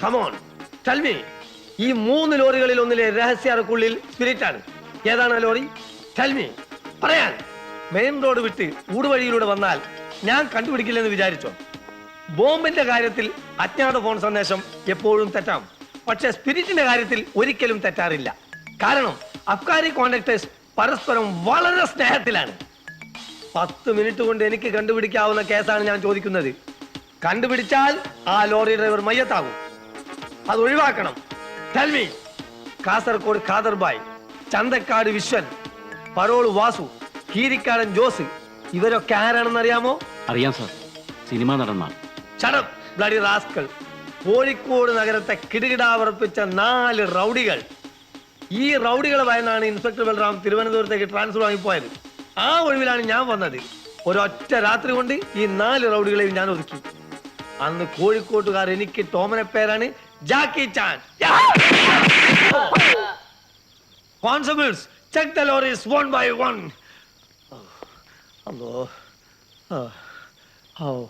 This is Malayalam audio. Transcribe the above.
Come on, tell me. ഈ 3 ലോറികളിൽ ഒന്നിലെ രഹസ്യാർക്കുള്ളിൽ സ്പിരിറ്റ് ആണ്. ഏതാണ് ലോറി? Tell me. പറയാൻ. മെയിൻ റോഡ് വിട്ട് ഊടുവഴിയിലൂടെ വന്നാൽ ഞാൻ കണ്ടുപിടിക്കില്ലെന്ന് വിചാരിച്ചോ? ബോംബിന്റെ കാര്യത്തിൽ അജ്ഞാത ഫോൺ സന്ദേശം എപ്പോഴും തെറ്റാം. പക്ഷെ സ്പിരിറ്റിന്റെ കാര്യത്തിൽ ഒരിക്കലും തെറ്റാറില്ല. കാരണം അബ്കാരി കോൺട്രാക്ടേഴ്സ് പരസ്പരം വളരെ സ്നേഹത്തിലാണ്. 10 മിനിറ്റ് കൊണ്ട് എനിക്ക് കണ്ടുപിടിക്കാവുന്ന കേസാണ് ഞാൻ ചോദിക്കുന്നത്. കണ്ടുപിടിച്ചാൽ ആ ലോറി ഡ്രൈവർ മയ്യത്താകും. അത് ഒഴിവാക്കണം. Tell me. Kasaragod Khaderbhai, Chanthakkad Viswan, parole Vasu, Keerikkadan Jose, ഇവരൊക്കെ ആരാണെന്ന് അറിയാമോ? അറിയാം സർ, സിനിമാ നടന്മാർ. Shut up, bloody rascal. Kozhikode നഗരത്തെ കിടുകിടാവർപ്പിച്ച 4 റൗഡികൾ. ഈ റൗഡികളെ ഭയന്നാണ് ഇൻസ്പെക്ടർ ബൽറാം തിരുവനന്തപുരത്തേക്ക് ട്രാൻസ്ഫർ വാങ്ങിപ്പോയത്. ആ ഒഴിവിലാണ് ഞാൻ വന്നത്. ഒരൊറ്റ രാത്രി കൊണ്ട് ഈ 4 റൗഡികളെയും ഞാൻ ഒതുക്കി. അന്ന് കോഴിക്കോട്ടുകാർ എനിക്ക് ടോമനെ പേരാണ് ജാക്കി ചാൻ. Constables, check the lorries one by one. Oh.